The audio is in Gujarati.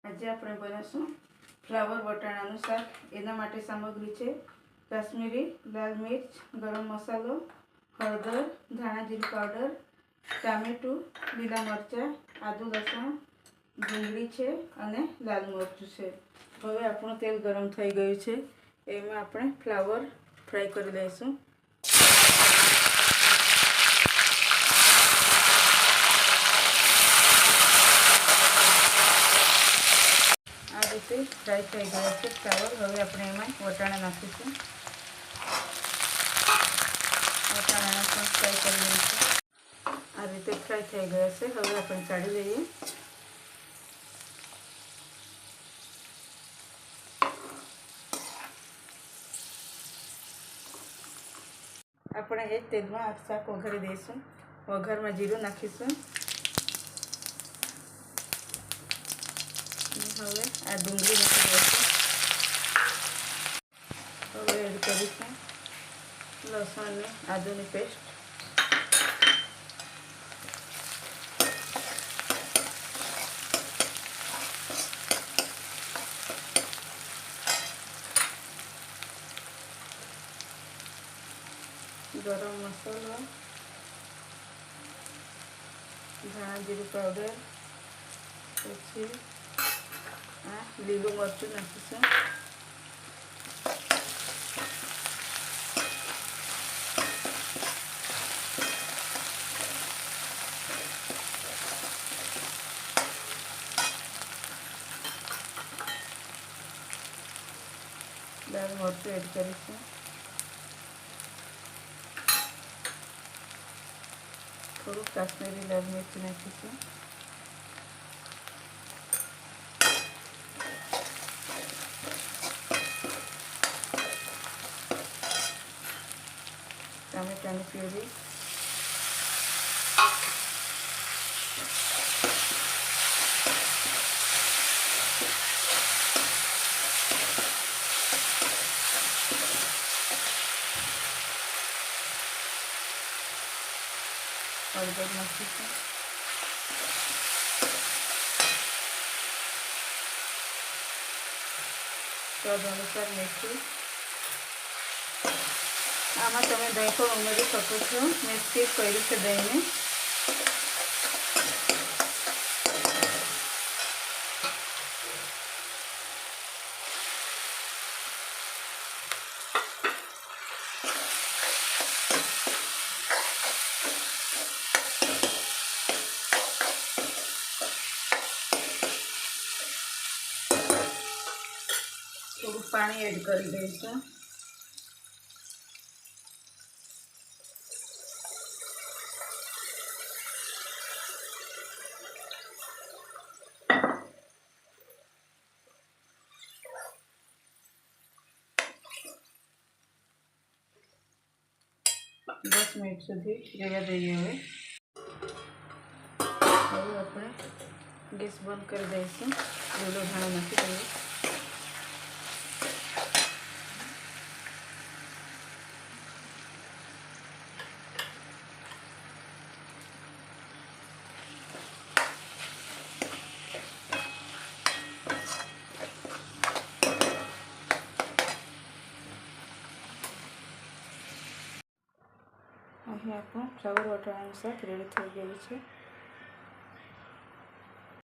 આજે આપણે બનાવીશું ફ્લાવર વટાણાનું શાક। એના માટે સામગ્રી છે કાશ્મીરી લાલ મિર્ચ, ગરમ મસાલો, હળદર, ધાણા જીરું પાવડર, ટામેટું, લીલા મરચાં, આદુ લસણ, ડુંગળી છે અને લાલ મરચું છે। હવે આપણું તેલ ગરમ થઈ ગયું છે, એમાં આપણે ફ્લાવર ફ્રાય કરી લઈશું। આ રીતે ફ્રાય થઈ ગયા છે ફ્લાવર। હવે આપણે એમાં વટાણા નાખીશું। વટાણાને પણ ફ્રાય કરી લઈશું। આ રીતે ફ્રાય થઈ ગયા છે, હવે આપણે કાઢી લઈએ। આપણે એ જ તેલમાં આ શાક વઘારી દઈશું। વઘારમાં જીરું નાખીશું। હવે આ ડુંગળી નાખી દઈશું। હવે એડ કરીશું લસણ અને આદુની પેસ્ટ। ગરમ મસાલો, ધાણા જીરું પાવડર, પછી આ લીલું મરચું નાખીશું। લાલ મરચું એડ કરીશું। થોડું કાશ્મીરી લાલ મિર્ચ નાખીશું। ટામેટાની પ્યુરી, હળદર નાખીશું। સ્વાદ અનુસાર મીઠું। આમાં તમે દહીં પણ ઉમેરી શકો છો, મેં સ્કીપ કર્યું છે દહીંને। થોડું પાણી એડ કરી દઈશું। દસ મિનિટ સુધી રહેવા દઈએ। હવે આપણે ગેસ બંધ કરી દઈશું। લીલો ધાણો નાખી દઈએ। અહીં આપણું ફ્લાવર વટાણાનું શાક રેડી થઈ ગયું છે।